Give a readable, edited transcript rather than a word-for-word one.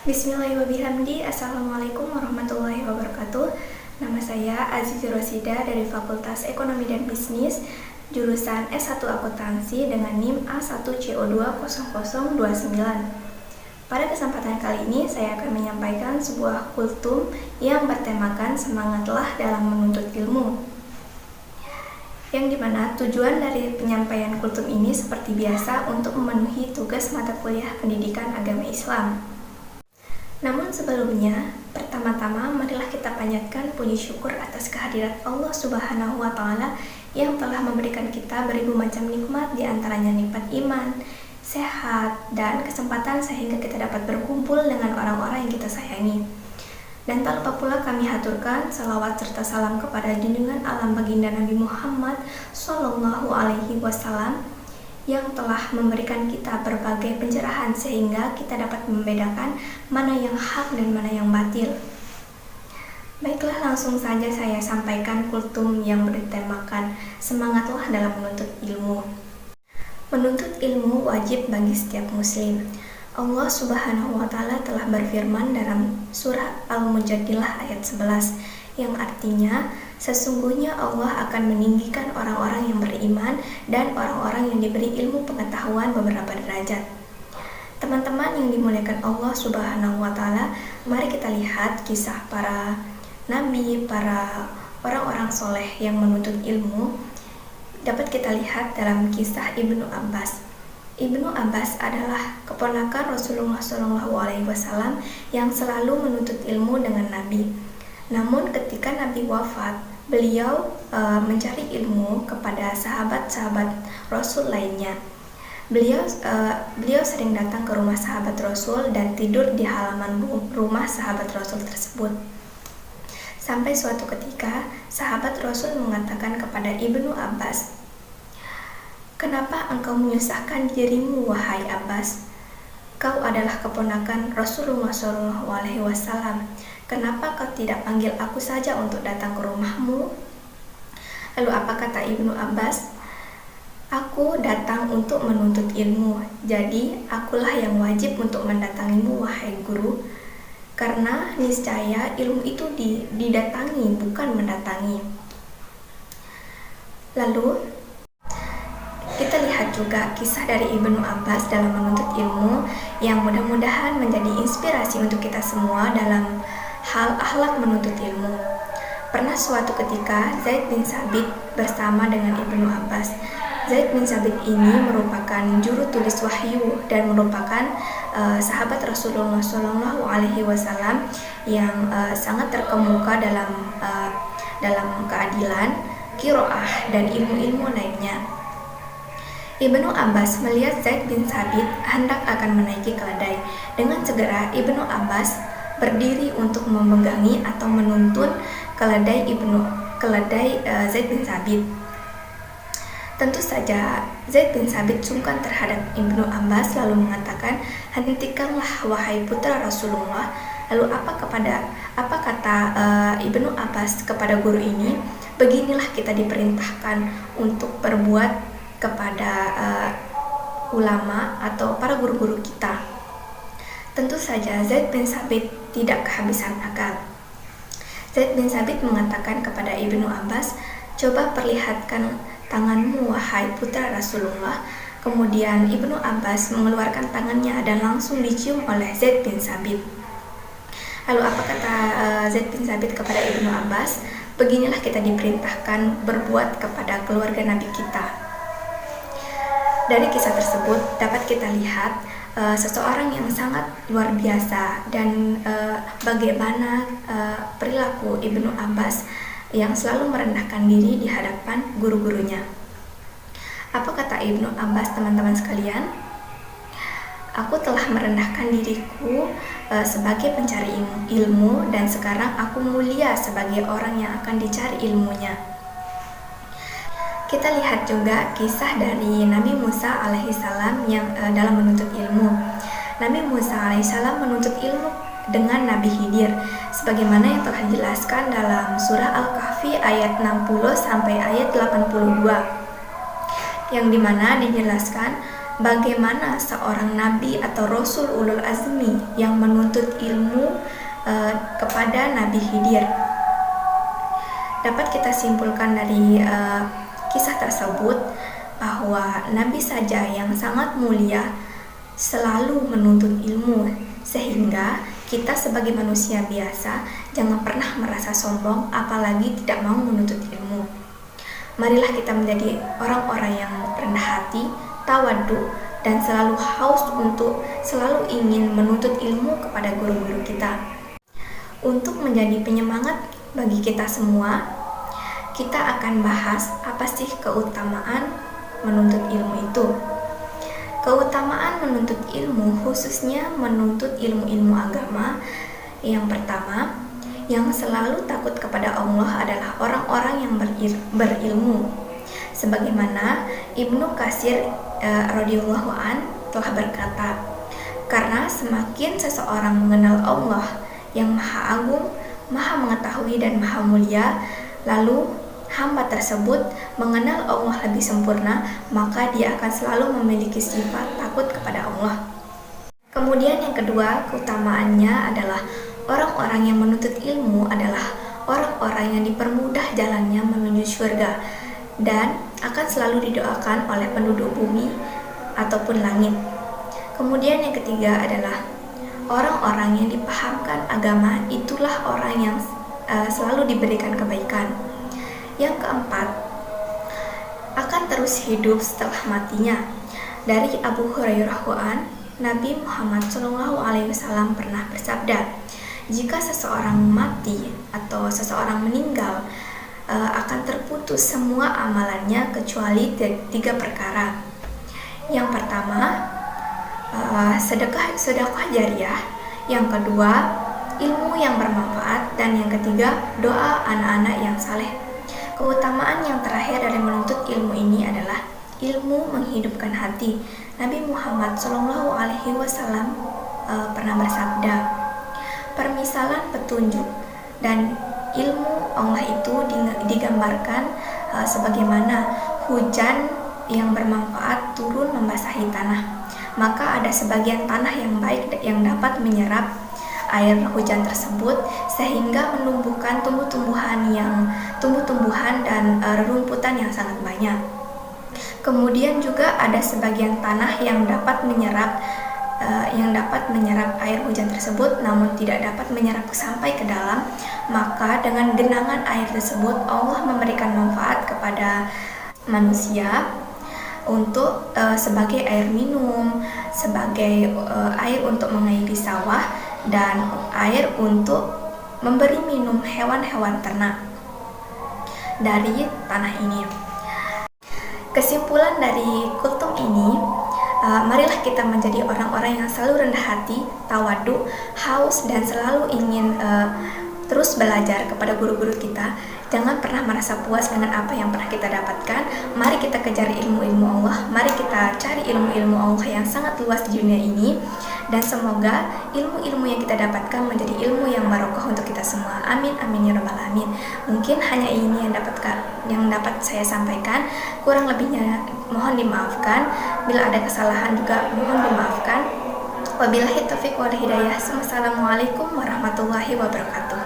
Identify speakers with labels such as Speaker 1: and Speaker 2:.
Speaker 1: Bismillahirrahmanirrahim. Assalamualaikum warahmatullahi wabarakatuh. Nama saya Azizi Rosida dari Fakultas Ekonomi dan Bisnis, jurusan S1 Akuntansi dengan NIM A1CO20029. Pada kesempatan kali ini, saya akan menyampaikan sebuah kultum yang bertemakan semangatlah dalam menuntut ilmu. Yang dimana tujuan dari penyampaian kultum ini seperti biasa untuk memenuhi tugas mata kuliah pendidikan agama Islam. Namun sebelumnya, pertama-tama marilah kita panjatkan puji syukur atas kehadirat Allah Subhanahu wa Ta'ala yang telah memberikan kita beribu macam nikmat, di antaranya nikmat iman, sehat, dan kesempatan sehingga kita dapat berkumpul dengan orang-orang yang kita sayangi. Dan tak lupa pula kami haturkan salawat serta salam kepada junjungan alam baginda Nabi Muhammad Sallallahu Alaihi Wasallam yang telah memberikan kita berbagai pencerahan sehingga kita dapat membedakan mana yang hak dan mana yang batil. Baiklah, langsung saja saya sampaikan kultum yang bertemakan semangatlah dalam menuntut ilmu. Menuntut ilmu wajib bagi setiap muslim. Allah Subhanahu wa Ta'ala telah berfirman dalam surah Al-Mujadilah ayat 11 yang artinya sesungguhnya Allah akan meninggikan orang-orang yang beriman dan orang-orang yang diberi ilmu pengetahuan beberapa derajat. Teman-teman yang dimuliakan Allah Subhanahu wa Ta'ala, mari kita lihat kisah para nabi, para orang-orang soleh yang menuntut ilmu. Dapat kita lihat dalam kisah Ibnu Abbas. Ibnu Abbas adalah keponakan Rasulullah SAW yang selalu menuntut ilmu dengan Nabi. Namun ketika Nabi wafat, beliau mencari ilmu kepada sahabat-sahabat Rasul lainnya. Beliau sering datang ke rumah sahabat Rasul dan tidur di halaman rumah sahabat Rasul tersebut. Sampai suatu ketika, sahabat Rasul mengatakan kepada Ibnu Abbas, "Kenapa engkau menyusahkan dirimu, wahai Abbas? Kau adalah keponakan Rasulullah SAW. Kenapa kau tidak panggil aku saja untuk datang ke rumahmu?" Lalu apa kata Ibnu Abbas? "Aku datang untuk menuntut ilmu, jadi akulah yang wajib untuk mendatangimu, wahai guru. Karena niscaya ilmu itu didatangi, bukan mendatangi." Lalu kita lihat juga kisah dari Ibnu Abbas dalam menuntut ilmu yang mudah-mudahan menjadi inspirasi untuk kita semua dalam hal akhlak menuntut ilmu. Pernah suatu ketika Zaid bin Sabit bersama dengan Ibnu Abbas. Zaid bin Sabit ini merupakan juru tulis wahyu dan merupakan sahabat Rasulullah SAW yang sangat terkemuka dalam keadilan, qiraah, dan ilmu-ilmu lainnya. Ibnu Abbas melihat Zaid bin Sabit hendak akan menaiki keledai. Dengan segera Ibnu Abbas berdiri untuk memegangi atau menuntun keledai Zaid bin Sabit. Tentu saja Zaid bin Sabit sungkan terhadap Ibnu Abbas lalu mengatakan, "Hentikanlah wahai putra Rasulullah." Lalu apa kata Ibnu Abbas kepada guru ini? "Beginilah kita diperintahkan untuk berbuat kepada ulama atau para guru-guru kita." Tentu saja Zaid bin Sabit tidak kehabisan akal. Zaid bin Sabit mengatakan kepada Ibnu Abbas, "Coba perlihatkan tanganmu, wahai putra Rasulullah." Kemudian Ibnu Abbas mengeluarkan tangannya dan langsung dicium oleh Zaid bin Sabit. Lalu apa kata Zaid bin Sabit kepada Ibnu Abbas? "Beginilah kita diperintahkan berbuat kepada keluarga Nabi kita." Dari kisah tersebut dapat kita lihat seseorang yang sangat luar biasa dan bagaimana perilaku Ibnu Abbas yang selalu merendahkan diri di hadapan guru-gurunya. Apa kata Ibnu Abbas, teman-teman sekalian? "Aku telah merendahkan diriku sebagai pencari ilmu dan sekarang aku mulia sebagai orang yang akan dicari ilmunya." Kita lihat juga kisah dari Nabi Musa alaihissalam yang dalam menuntut ilmu. Nabi Musa alaihissalam menuntut ilmu dengan Nabi Khidir, sebagaimana yang telah dijelaskan dalam surah Al-Kahfi ayat 60 sampai ayat 82, yang dimana dijelaskan bagaimana seorang nabi atau rasul ulul azmi yang menuntut ilmu kepada Nabi Khidir. Dapat kita simpulkan dari kisah tersebut bahwa nabi saja yang sangat mulia selalu menuntut ilmu, sehingga kita sebagai manusia biasa jangan pernah merasa sombong apalagi tidak mau menuntut ilmu. Marilah kita menjadi orang-orang yang rendah hati, tawadu, dan selalu haus untuk selalu ingin menuntut ilmu kepada guru-guru kita. Untuk menjadi penyemangat bagi kita semua, kita akan bahas apa sih keutamaan menuntut ilmu itu. Keutamaan menuntut ilmu, khususnya menuntut ilmu-ilmu agama, yang pertama, yang selalu takut kepada Allah adalah orang-orang yang berilmu. Sebagaimana Ibnu Katsir radhiyallahu an telah berkata, karena semakin seseorang mengenal Allah yang Maha Agung, Maha Mengetahui dan Maha Mulia, lalu hamba tersebut mengenal Allah lebih sempurna, maka dia akan selalu memiliki sifat takut kepada Allah. Kemudian yang kedua, keutamaannya adalah orang-orang yang menuntut ilmu adalah orang-orang yang dipermudah jalannya menuju surga dan akan selalu didoakan oleh penduduk bumi ataupun langit. Kemudian yang ketiga adalah orang-orang yang dipahamkan agama, itulah orang yang selalu diberikan kebaikan. Yang keempat, akan terus hidup setelah matinya. Dari Abu Hurairah Nabi Muhammad SAW pernah bersabda, jika seseorang mati atau seseorang meninggal, akan terputus semua amalannya kecuali 3 perkara. Yang pertama, sedekah jariah. Yang kedua, ilmu yang bermanfaat. Dan yang ketiga, doa anak-anak yang saleh. Keutamaan yang terakhir dari menuntut ilmu ini adalah ilmu menghidupkan hati. Nabi Muhammad SAW pernah bersabda, permisalan petunjuk dan ilmu Allah itu digambarkan sebagaimana hujan yang bermanfaat turun membasahi tanah. Maka ada sebagian tanah yang baik yang dapat menyerap air hujan tersebut sehingga menumbuhkan tumbuh-tumbuhan dan rerumputan yang sangat banyak. Kemudian juga ada sebagian tanah yang dapat menyerap air hujan tersebut namun tidak dapat menyerap sampai ke dalam, maka dengan genangan air tersebut Allah memberikan manfaat kepada manusia untuk sebagai air minum, sebagai air untuk mengairi sawah, dan air untuk memberi minum hewan-hewan ternak dari tanah ini. Kesimpulan dari kultum ini, marilah kita menjadi orang-orang yang selalu rendah hati, tawadu, haus, dan selalu ingin terus belajar kepada guru-guru kita. Jangan pernah merasa puas dengan apa yang pernah kita dapatkan. Mari kita kejar ilmu-ilmu Allah. Mari kita cari ilmu-ilmu Allah yang sangat luas di dunia ini. Dan semoga ilmu-ilmu yang kita dapatkan menjadi ilmu yang barokah untuk kita semua. Amin, amin ya rabbal alamin. Mungkin hanya ini yang dapat saya sampaikan. Kurang lebihnya mohon dimaafkan. Bila ada kesalahan juga mohon dimaafkan. Wabillahi taufiq wal hidayah. Wassalamualaikum warahmatullahi wabarakatuh.